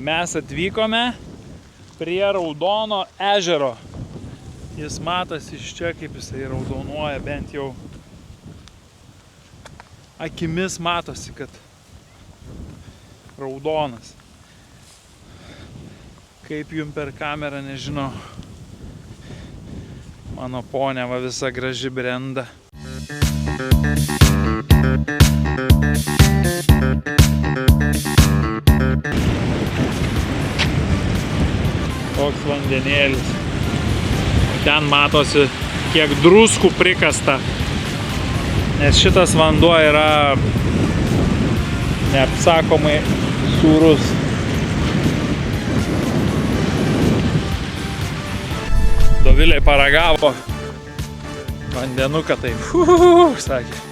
Mes atvykome prie Raudono ežero. Jis matosi iš čia, kaip jisai raudonuoja, bent jau akimis matosi, kad raudonas. Kaip jum per kamerą, nežinau. Mano ponia va visa graži brenda. Toks vandenėlis. Ten matosi, kiek druskų prikasta. Nes šitas vanduo yra neapsakomai sūrus. Dovilė paragavo vandenuką, tai sakė.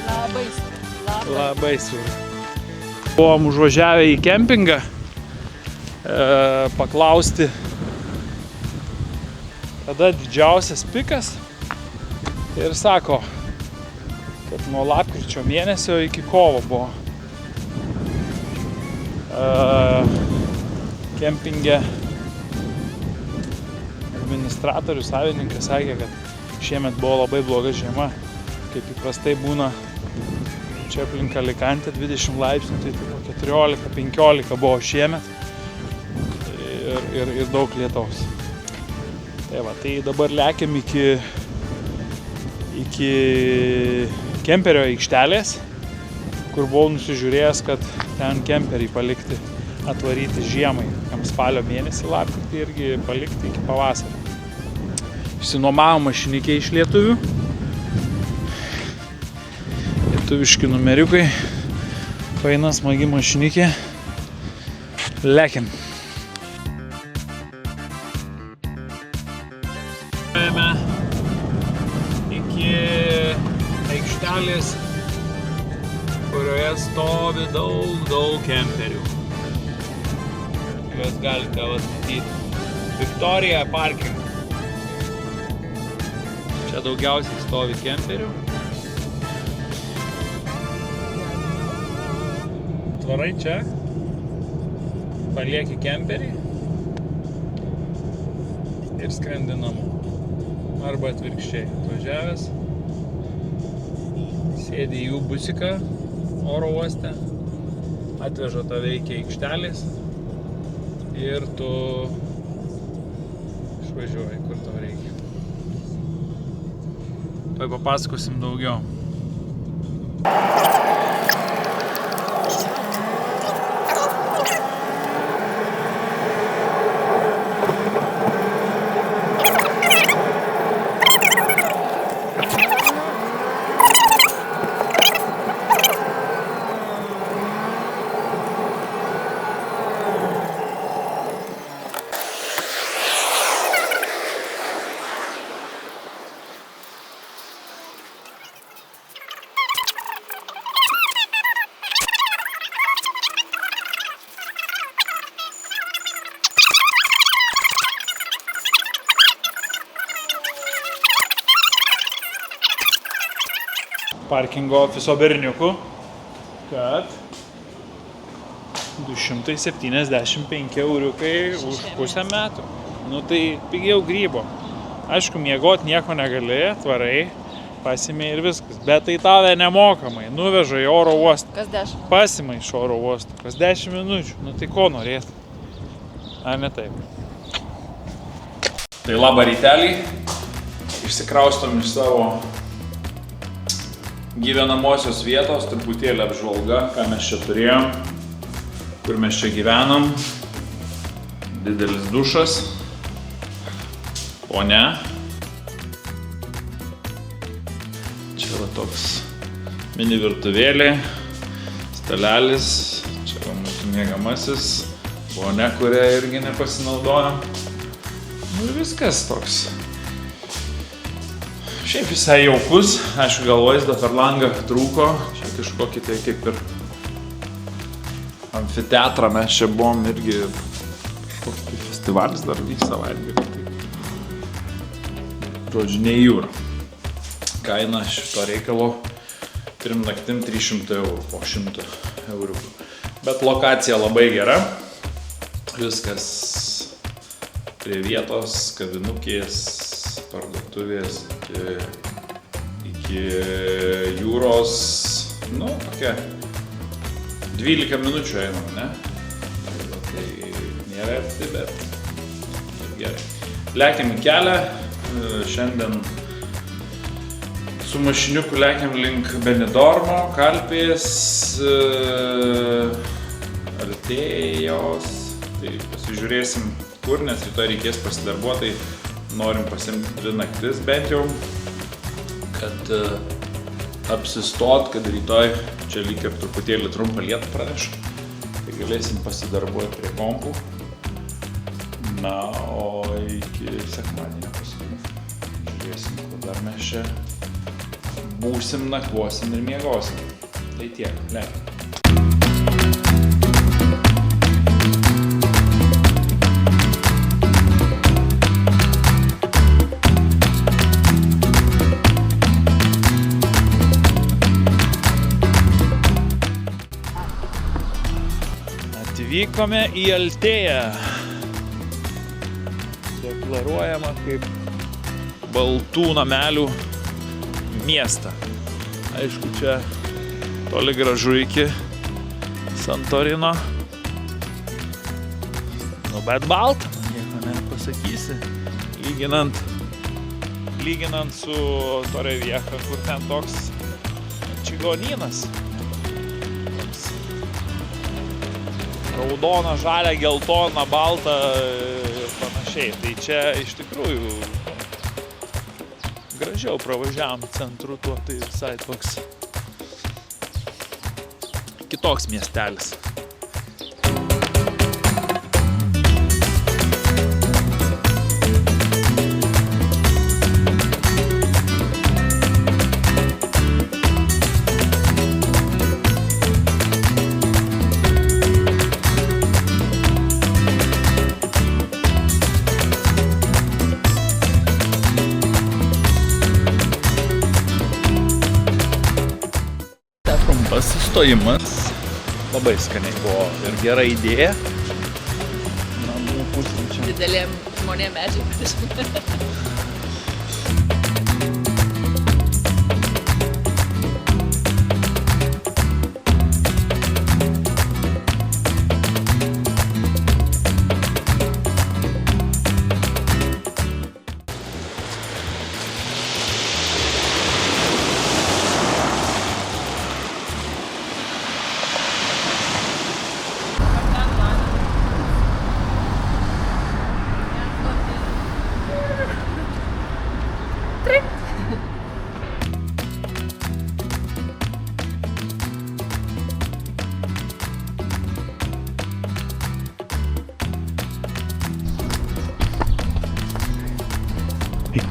Labai sūrus. Labai sūrus. Buvom užvažiavę į kempingą paklausti, kada didžiausias pikas, ir sako, kad nuo lapkričio mėnesio iki kovo buvo. Kempinge administratorius, savininkas sakė, kad šiemet buvo labai bloga žiema, kaip įprastai būna čia aplink Alicante 20 laipsnių, tai 14-15 buvo šiemet ir daug lietaus. Tai va, tai dabar lekiam iki kemperio aikštelės, kur buvau nusižiūrėjęs, kad ten kemperiai palikti, atvaryti žiemai, kam spalio mėnesį, lapkritį irgi palikti iki pavasario. Išsinuomavo mašinikę iš lietuvių. Lietuviški numeriukai. Faina, smagi mašinikė. Lekiam. Iki aikštelės, kurioje stovi daug kemperių. Jūs galite matyti. Victoria Parking. Čia daugiausiai stovi kemperių. Tvarai čia, palieki kemperį ir skrendi namo. Arba atvirkščiai, atvažiavęs, sėdi į jų busiką oro uoste, atveža tave iki aikštelės ir tu išvažiuoji, kur tau reikia. Tuoj papasakosim daugiau. Parkingo ofiso berniukų, kad 275 euriukai už pusę metų. Nu tai pigiau grybo. Aišku, miegot nieko negali, tvarai, pasimė ir viskas. Bet tai tave nemokamai nuveža į oro uostą. Kas 10? Pasimai iš oro uostą. Kas 10 minučių. Nu tai ko norėt? Ar ne taip? Tai labą rytelį. Išsikraustom iš savo gyvenamosios vietos, truputėlį apžvalga, ką mes čia turėjom, kur mes čia gyvenam. Didelis dušas, ponia. Čia va toks mini virtuvėlė, stalelis, čia va mūsų mėgamasis, ponia, kurią irgi nepasinaudojom. Nu ir viskas toks. Šiaip visai jaukus, aišku, gal vaizdo per langą trūko, čia kažkokį tai kaip ir amfiteatrą mes čia buvom irgi, festivalis dar vyks savaitgalį. Žodžiu, ne jūra. Kaina šito reikalo 3 naktim 300 eurų, po 100 eurų. Bet lokacija labai gera, Viskas prie vietos, kavinukės, parduotuvės, iki jūros, nu, kokia 12 minučių einam, ne? Tai nėra arti, bet gerai. Lekiam į kelią, šiandien su mašiniuku lekiam link Benidormo, Kalpės, Altėjos, tai pasižiūrėsim kur, nes rytoj reikės pasidarbuoti, norim pasimti 2 naktis bent jau, kad apsistot, kad rytoj čia lyg ir truputėlį trumpą lietų praneša, tai galėsim pasidarbuoti prie kompų. Na, o iki sekmadienio paskui žiūrėsim, kur dar mes čia būsim, nakvosim ir miegosim. Tai tiek, lekiam. Atvykome į Altėją. Deklaruojama kaip baltų namelių miestą. Aišku, čia toli gražu iki Santorino. Nu, bet balta, nieko nepasakysi. Lyginant su Torrevieja, kur ten toks čigonynas. Raudona, žalia, geltona, balta ir panašiai. Tai čia iš tikrųjų gražiau pravažiavom centru tuo, tai visai toks kitoks miestelis. Pasistojimas labai skaniai buvo ir gera idėja. Namų pusryčiam. Didelėm žmonėm medžiai.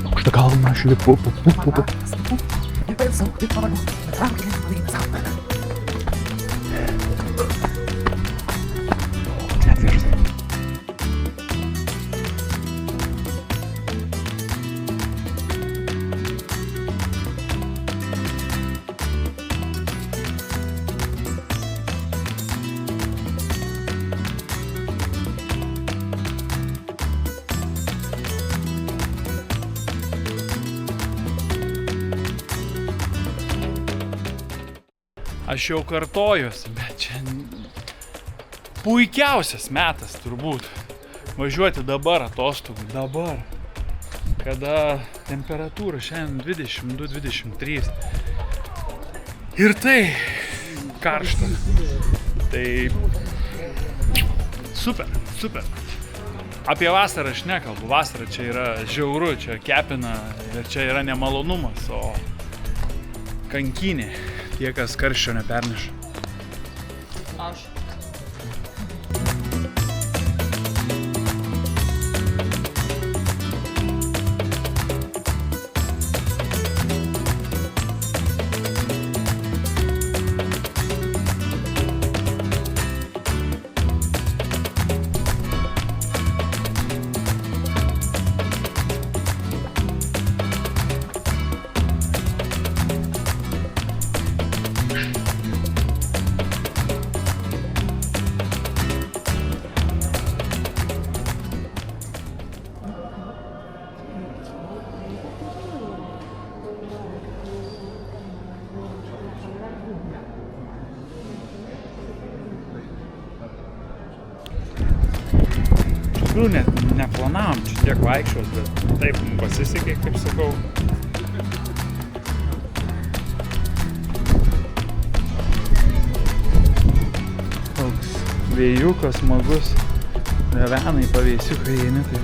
Aukštą kalną šlipu. Aš jau kartojuosi, bet čia puikiausias metas turbūt važiuoti dabar atostogų. Dabar, kada temperatūra šiandien 22-23 ir tai karšta. Tai super. Apie vasarą aš nekalbu. Vasara čia yra žiauru, čia kepina ir čia yra nemalonumas, o kankinė. Tie, kas karščio neperneša. Aš. tikrųjų net neplanavom čia tiek vaikščiot, bet taip mums pasisekė, kaip sakau. Toks vėjukas smagus, revenai pavėsiukai eini, tai...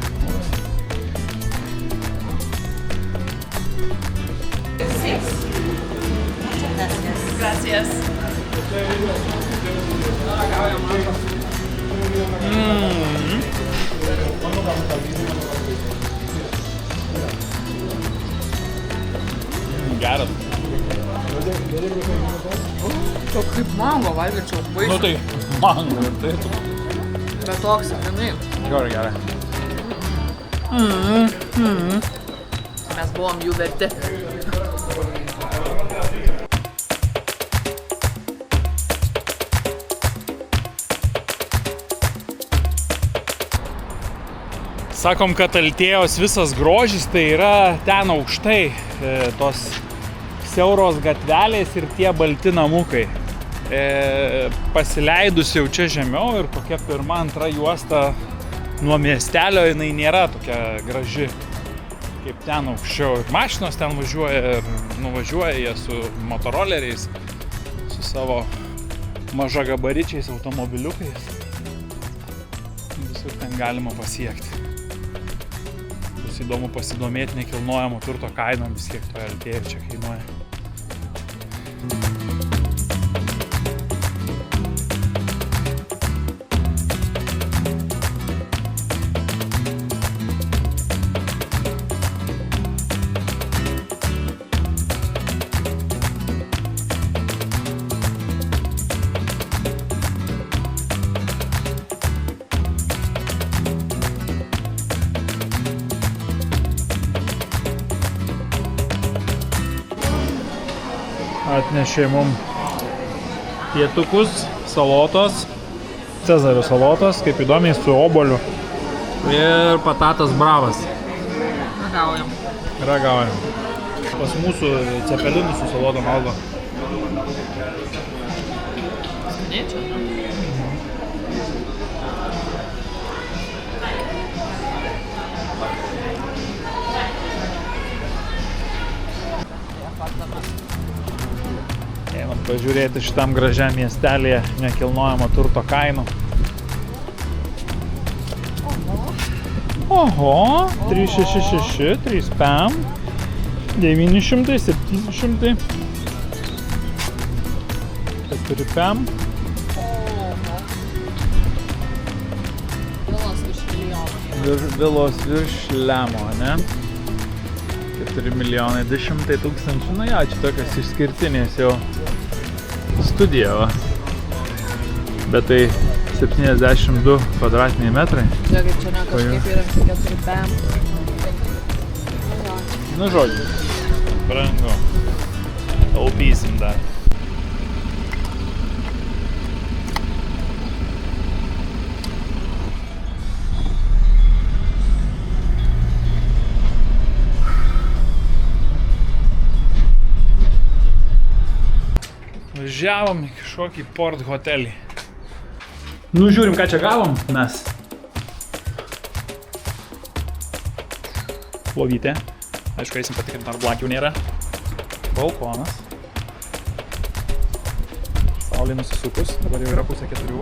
Gracias. Geras. Toks kaip mango valgyčiau, Nu baisiai. tai, mango, tai... Bet toks, žinai. Gerai. Mes buvom jų verti. Sakom, kad Altėjos visas grožis tai yra ten aukštai, tos siauros gatvelės ir tie balti namukai. Pasileidus jau čia žemiau ir kokia pirma, antra juosta nuo miestelio, jinai nėra tokia graži kaip ten aukščiau. Ir mašinos ten važiuoja ir nuvažiuoja jie su motoroleriais, su savo mažagabaričiais automobiliukais. Visur ten galima pasiekti. Bus įdomu pasidomėti nekilnojamo turto kainomis, kiek toje Altėjoje čia kainuoja. Atnešė mum pietukus, salotos, cezario salotos, kaip įdomiai su oboliu ir patatas bravas. Ragaujam. Pas mūsų cepelinų su salotom valgo. Skaniai čia. Einam pažiūrėti šitam gražiam miestelėje nekilnojamo turto kainų. Oho, 366, 3 pam, 900, 700, 4 pam. Vilos virš milijono. Vilos virš lemo, ne? 4 milijonai 200 tūkstančių, nu ja, čia tokios išskirtinės jau studija, va. Bet tai 72 kvadratiniai metrai. Žiūrėk, kaip čia ne kažkaip yra 4 pam. Nu žodžiu, brangu. Taupysim dar. Važiavom į kažkokį port hotelį. Nu, žiūrim, ką čia gavom mes. Lovytė. Aišku, eisim patikrinti, ar blakių nėra. Balkonas. Saulė nusisukus, dabar jau yra 3:30.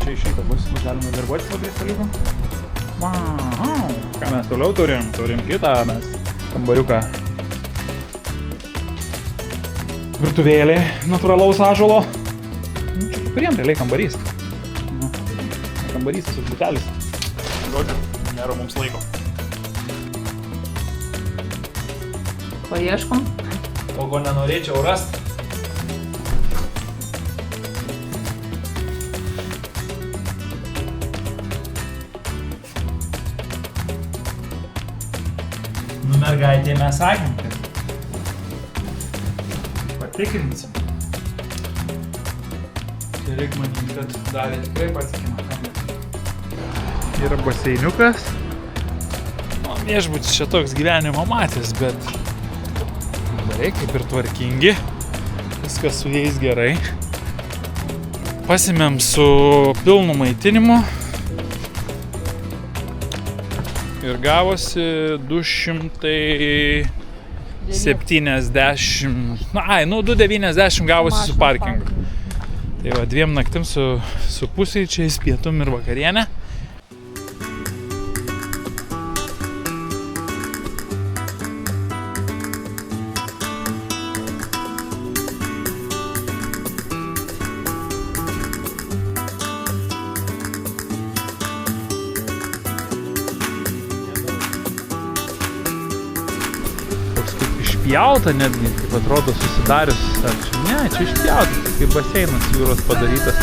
Čia iš ryto bus galima darbuotis labai staliuką. Wow. Ką mes toliau turim? Turim kitą mes kambariuką. Virtuvėlė natūralaus ąžuolo. Nu, čia kuriem realiai kambarys. Nu, kambarys visus butelis. Žodžiu, nėra mums laiko. Paieškom. O ko nenorėčiau rasti. Nu, mergaitė, mes sakėm, kad patikrinsim. Čia reikia manyti, kad davė tikrai patikimą kamerą. Yra baseiniukas. O, viešbutis čia toks gyvenimo matęs, bet kambariai kaip ir tvarkingi. Viskas su jais gerai. Pasimėm su pilnu maitinimu. Ir gavosi 270, 290 gavosi su parkingu. Tai va, 2 naktim su pusryčiais, pietum ir vakarienė. Išpjauta netgi, kaip atrodo susidarius. Ar čia? Ne, čia išpjauta, kaip baseinas jūros padarytas.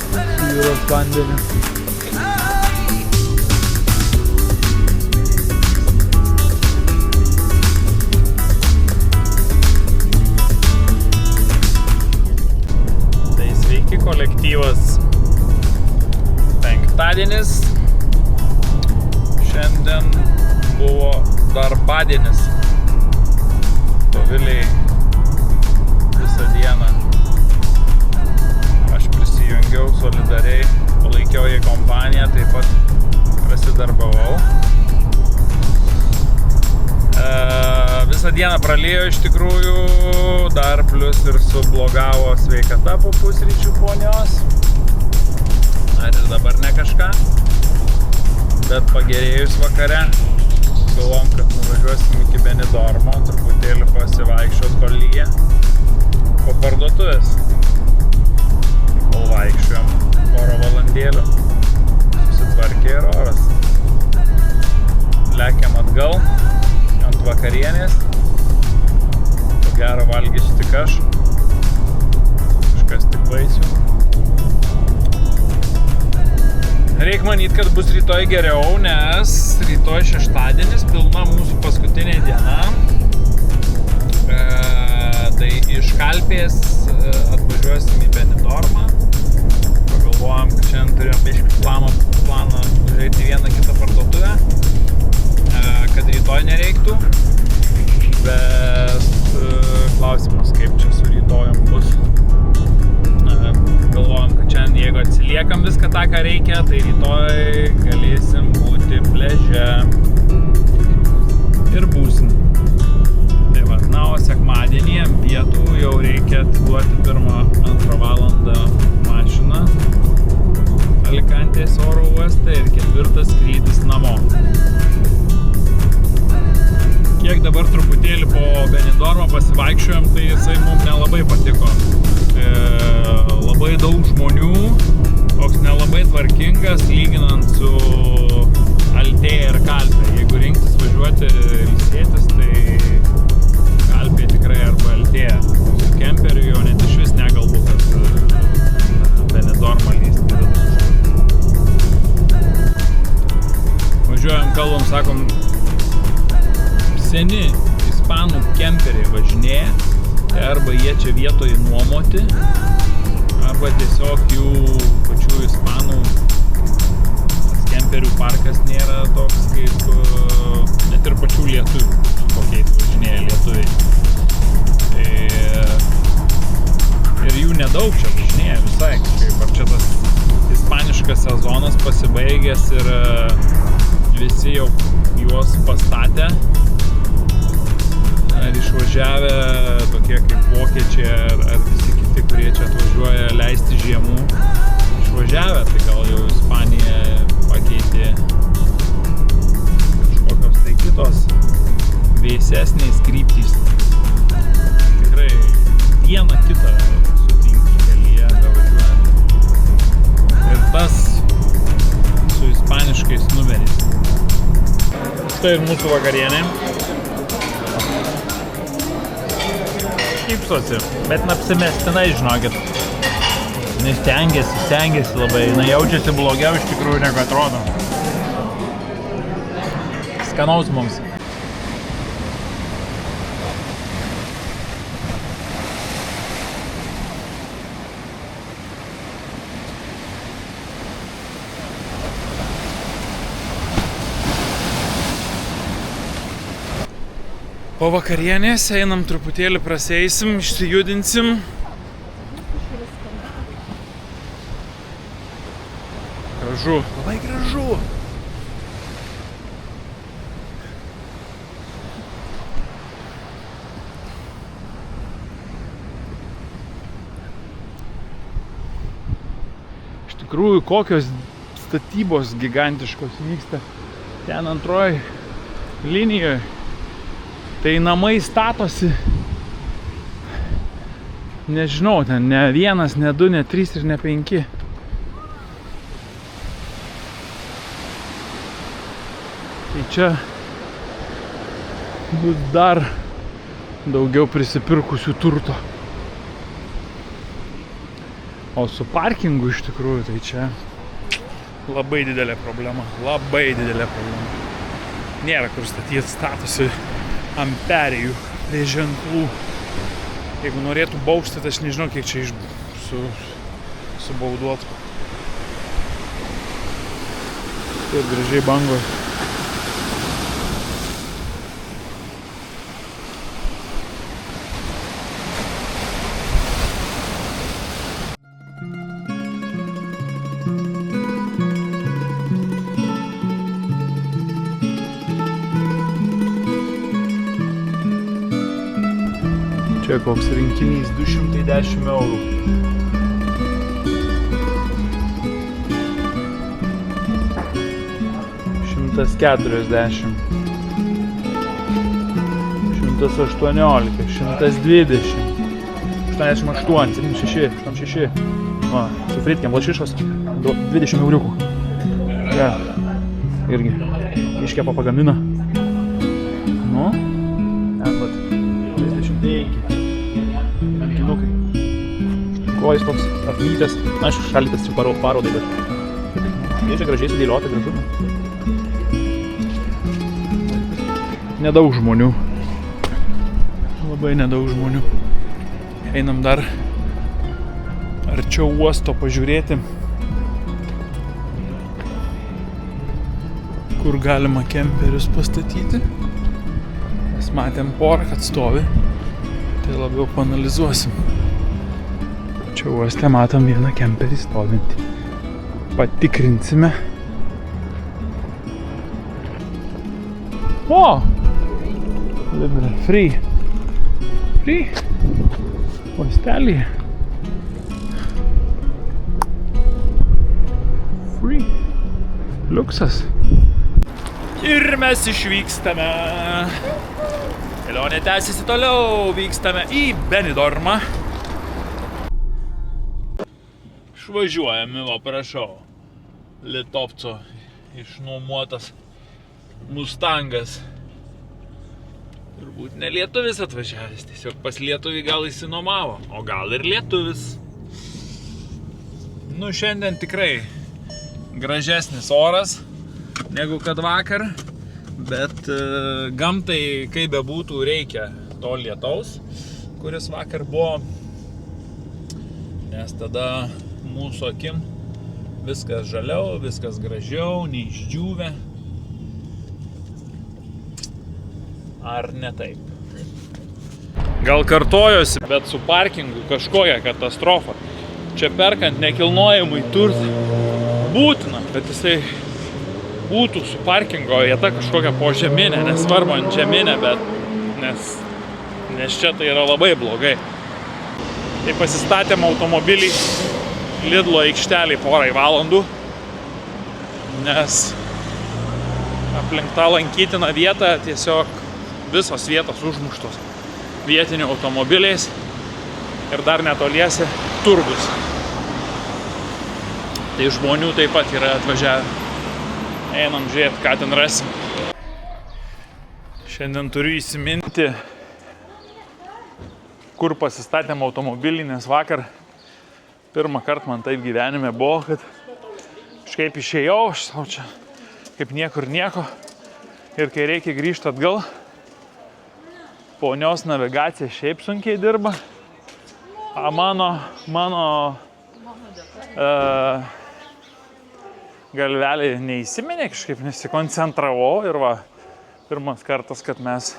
Su jūros vandeniu. Tai sveiki kolektyvas. Penktadienis. Šiandien buvo darbadienis. Doviliai visą dieną aš prisijungiau solidariai, palaikiau jai kompaniją, taip pat prasidarbavau. Visą dieną pralijo iš tikrųjų, dar plius ir sublogavo sveikata po pusryčių ponios. Ar ir dabar ne kažką, bet pagerėjus vakare. Galvom, kad nuvažiuosim iki Benidormo, truputėlį pasivaikščiot kol lyja po parduotuvės. Kol vaikščiojom porą valandėlių, susitvarkė ir oras. Lekiam atgal ant vakarienės. Ko gero valgysiu tik aš. Kažkas tik vaisių. Reik manyt, kad bus rytoj geriau, nes rytoj šeštadienis, pilna mūsų paskutinė diena. Tai iš Kalpės atvažiuosim į Benidormą. Pagalvojom, kad šiandien turėjom biškį planą užeiti vieną kitą parduotuvę, kad rytoj nereiktų. Bet klausimas, kaip čia su rytojom bus. Galvojom, kad šiandien, jeigu atsiliekam viską tą, ką reikia, tai rytoj galėsim būti pliaže ir būsim. Tai va, na, o sekmadienį ant pietų jau reikia atiduoti 1-2 valandą mašiną Alicantės oro uoste ir 4 skrydis namo. Kiek dabar truputėlį po Benidormą pasivaikščiojom, tai jisai mums nelabai patiko. Labai daug žmonių, toks nelabai tvarkingas, lyginant su Altėja ir Kalpė. Jeigu rinktis važiuoti ilsėtis, tai Kalpė tikrai arba Altėja. Su kemperiu jau net iš vis negalbu, kad Benidormą lysti. Važiuojam, kalbam, sakom, seni ispanų kemperiai važinėja. Arba jie čia vietoje nuomoti, arba tiesiog jų pačių ispanų kemperių parkas nėra toks kaip net ir pačių lietuvių, su kokiais važinėja lietuviai. Ir jų nedaug čia važinėja visai kažkaip. Ar čia tas ispaniškas sezonas pasibaigęs ir visi jau juos pastatė. Ar išvažiavę tokie kaip vokiečiai ar visi kiti, kurie čia atvažiuoja leisti žiemų, išvažiavę, tai gal jau Ispanija pakeitė kažkokios tai kitos vėsesnės kryptys. Tikrai vieną kitą sutinki kelyje bevažiuojant. Ir tas su ispaniškais numeriais. Štai ir mūsų vakarienė. Šypsosi, bet apsimestinai, žinokit. Jis stengiasi labai, jaučiasi blogiau iš tikrųjų negu atrodo. Skanaus mums. Po vakarienės einam truputėlį prasieisim, išsijudinsim. Gražu, labai gražu. Tikrųjų, kokios statybos gigantiškos vyksta ten antroji linijoje. Tai namai statosi, nežinau, ten ne 1, ne 2, ne 3 ir ne 5. Tai čia bus dar daugiau prisipirkusių turto. O su parkingu iš tikrųjų tai čia labai didelė problema. Labai didelė problema. Nėra kur statyti, statosi ant perėjų prie ženklų. Jeigu norėtų bausti, tai aš nežinau, kiek čia subauduotų. Taip gražiai bangos. Čia koks rinkinys 210 eurų. Šimtas 40. 118, 120. 88, 76, 86. Va, su fritkėm lašišos 20 euriukų. Ja, irgi iškepa pagamina. Nu, ten vat 35. Rankinukai. Kojas toks apnytęs. Na, aišku, šalytas čia parodai, bet šviežia gražiai sudėliota, gražu. Nedaug žmonių. Labai nedaug žmonių. Einam dar arčiau uosto pažiūrėti, kur galima kemperius pastatyti. Mes matėm porą, kad stovi. Tai labiau paanalizuosim. Čia uoste matom vieną kemperį stovintį. Patikrinsime. O! Libre, free. Free. Uostelį. Free. Liuksas. Ir mes išvykstame. Kelionė tęsiasi toliau, vykstame į Benidormą. Išvažiuojame, va prašau. Litovco išnuomotas Mustangas. Turbūt ne lietuvis atvažiavęs, tiesiog pas lietuvį gal įsinomavo, o gal ir lietuvis. Nu, šiandien tikrai gražesnis oras negu kad vakar. Bet gamtai, kaip bebūtų, reikia to lietaus, kuris vakar buvo, nes tada mūsų akim viskas žaliau, viskas gražiau, neišdžiūvę. Ar ne taip? Gal kartojosi, bet su parkingu kažkokia katastrofa. Čia perkant nekilnojamąjį turtą būtina, kad jisai būtų su parkingo vieta kažkokia požeminė, nesvarbu ant žeminė, bet nes čia tai yra labai blogai. Tai pasistatėm automobilį Lidlo aikštelėj porai valandų, nes aplink tą lankytiną vietą tiesiog visos vietos užmuštos vietinių automobiliais ir dar netoliese turgus. Tai žmonių taip pat yra atvažiavę. Einam žiūrėti, ką ten rasim. Šiandien turiu įsiminti, kur pasistatėm automobilį, nes vakar pirmą kartą man taip gyvenime buvo, kad kažkaip išėjau, aš savo čia kaip niekur nieko. Ir kai reikia grįžti atgal, ponios navigacija šiaip sunkiai dirba. Mano galvelį neįsiminė, kažkaip nesikoncentravau ir va, pirmas kartas, kad mes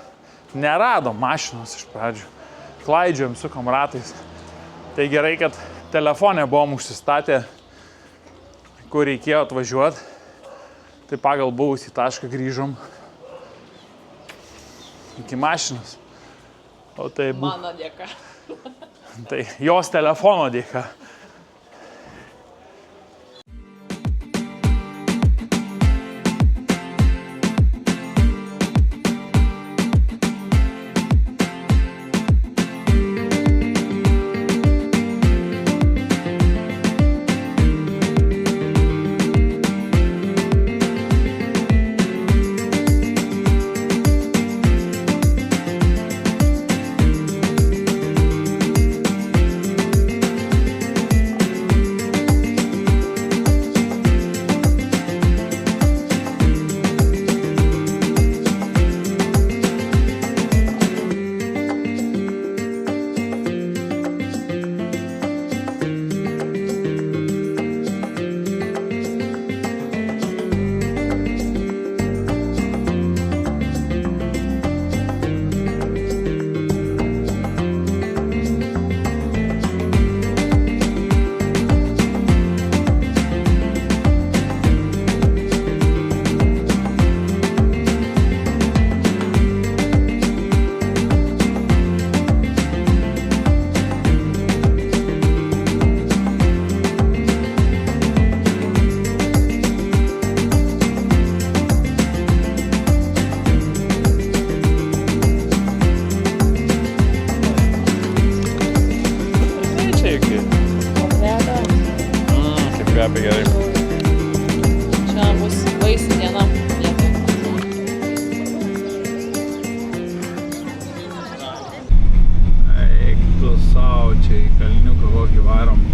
neradom mašinos iš pradžių. Klaidžiojom, sukom ratais. Tai gerai, kad telefone buvom užsistatę, kur reikėjo atvažiuoti. Tai pagal buvusį tašką grįžom iki mašinos. O tai Mano dėka. Tai jos telefono dėka. kvepia gerai. Čia bus vaisių diena vietoj. Eik tu sau, čia į kalniuką kokį varom.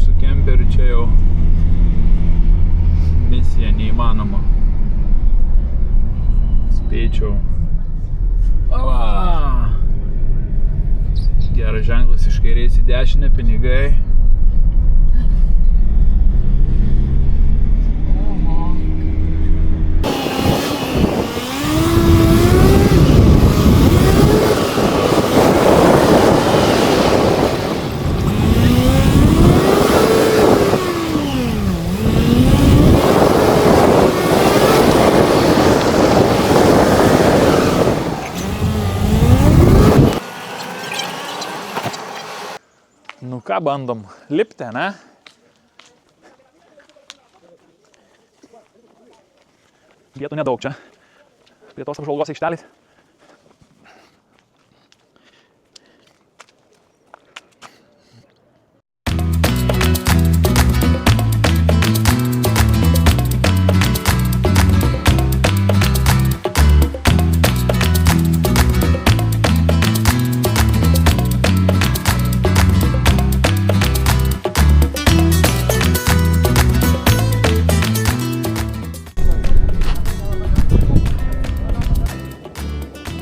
Su kemperiu čia jau misija neįmanoma. Spėčiau. Ava! Geras ženklas iš kairės į dešinę, pinigai. Nu ką bandom? Lipti, ne? Vietų nedaug čia. Prie tos apžvalgos aikštelės.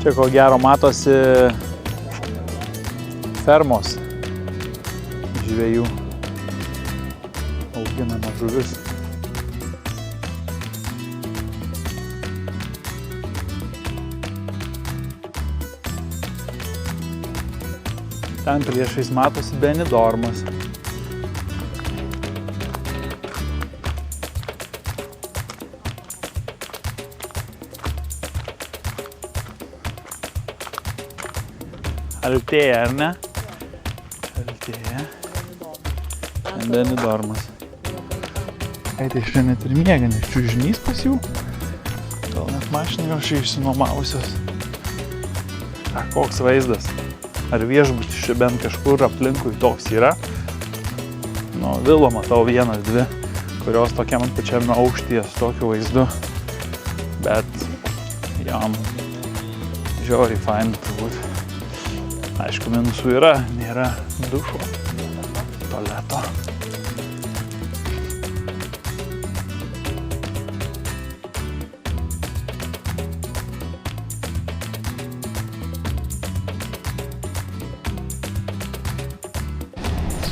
Čia ko gero matosi fermos žvejų auginama žuvis. Ten priešais matosi Benidormas. Altėja, ar ne? Altėja. Benidormas. Tai čia net ir miega, nes čiužinys pas jų. Gal net mašinai gal čia išsinuomavusios. Koks vaizdas. Ar viešbutis čia bent kažkur aplinkui toks yra? Nu, vilo matau vienas, dvi, kurios tokiam pačiame aukštyje su tokiu vaizdu. Bet jam žiauriai fainai turbūt. Aišku, minusų yra, nėra dušo, tualeto.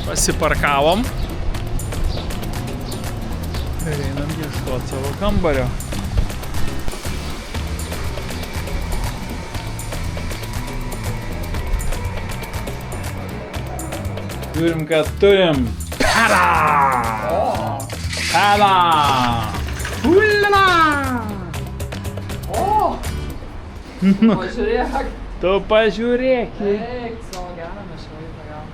Pasiparkavom ir einam ieškoti savo kambario. Turim, kad turim. Tada! Tada! Ulala! O! Pažiūrėk. Tu pažiūrėk. Eik, savo gerą mešvaitą gal.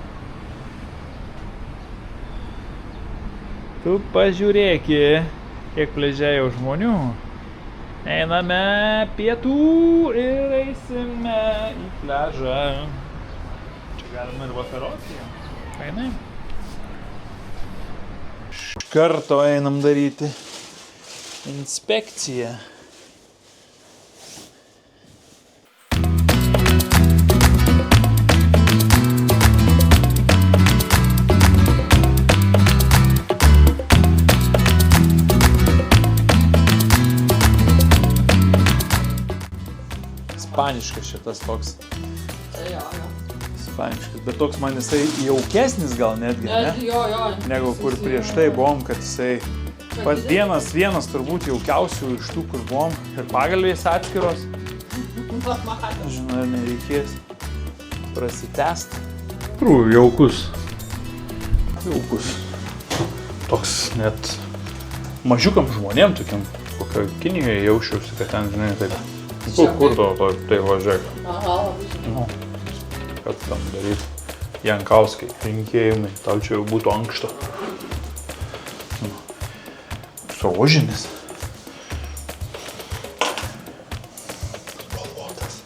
Tu pažiūrėk, kiek pliaže jau žmonių. Einame pietų ir eisime į pliažą. Čia galima ir vakaroti. Einai. Iš karto einam daryti inspekciją. Ispaniškas šitas toks. Jo. Ispaniškas, bet toks man jisai jaukesnis gal netgi, ne? Jo. Negu kur prieš tai buvom, kad jisai pats vienas turbūt jaukiausių iš tų, kur buvom. Ir pagalvės atskiros. Žinau, nereikės prasitęst. Jaukus. Toks net mažiukam žmonėm tokiam, kokio Kinijoje jaučiausi, kad ten, žinai, taip. Kur to tai važiuok? Aha, labai žinau. Kad tam daryti. Jankauskai, rinkėjimai, tau čia jau būtų ankšta. Rožinis. Spalvotas.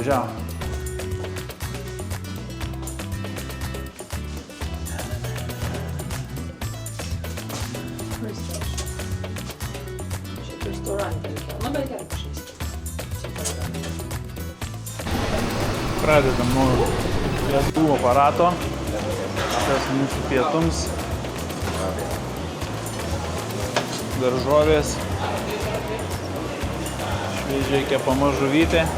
Važiavo. Šiaip restaurante reikėjo. Na, bet gerai pažįsti. Pradedam nuo pietų aparato. Tas mūsų pietums. Daržovės. Šviežiai kepama žuvytė.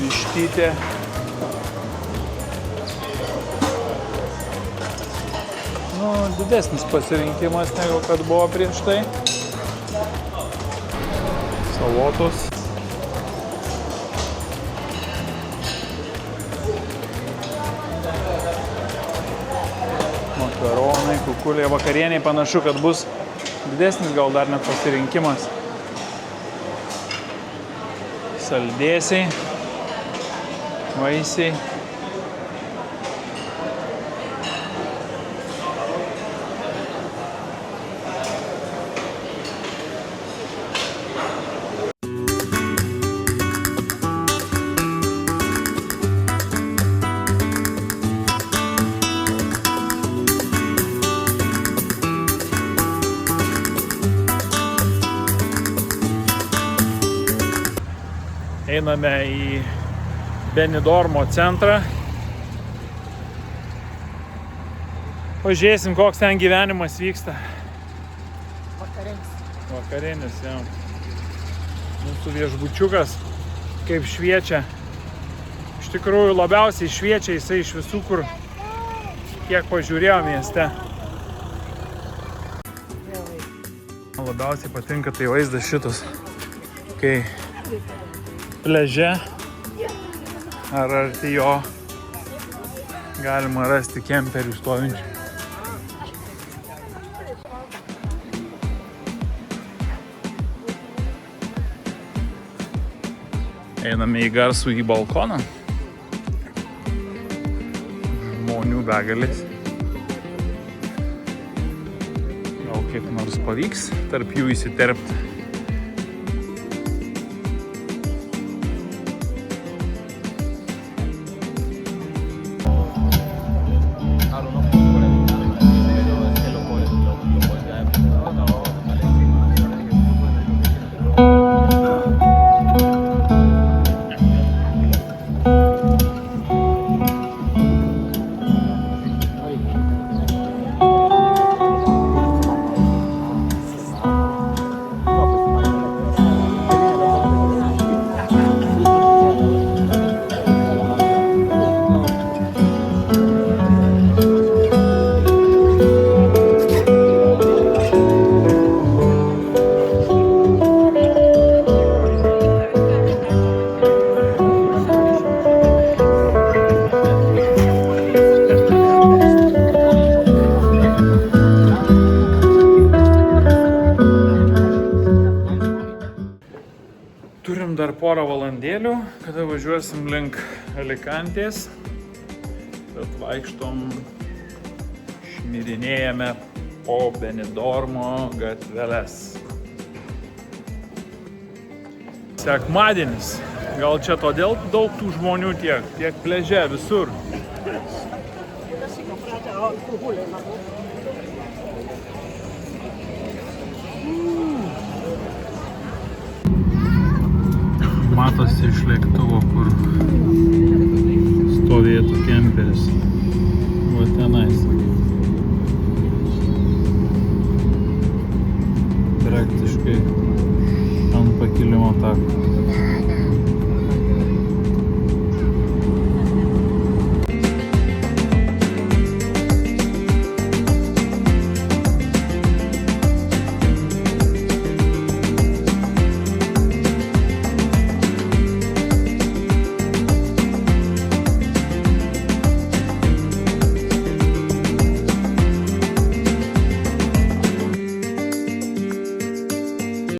Vištytė. Nu, didesnis pasirinkimas negu kad buvo prieš tai. Salotos. Makaronai, kukuliai, vakarieniai panašu, kad bus didesnis gal dar net pasirinkimas. Saldėsiai, vaisiai. Einame į Benidormo centrą. Pažiūrėsim, koks ten gyvenimas vyksta. Vakarinis, jau. Mūsų viešbučiukas kaip šviečia. Iš tikrųjų labiausiai šviečia jisai iš visų, kur kiek pažiūrėjo mieste. Labiausiai patinka tai vaizdas šitas, kai pliaže ar arti jo galima rasti kemperių stovinčių. Einame į garsų į balkoną. Žmonių begalės. Gal kaip nors pavyks tarp jų įsiterpti. Turim dar porą valandėlių, kada važiuosim link Alicantės. Bet vaikštom, šmirinėjame po Benidormo gatveles. Sekmadienis. Gal čia todėl daug tų žmonių tiek pliaže visur. Matosi iš lėktuvo, kur stovėtų kemperiai.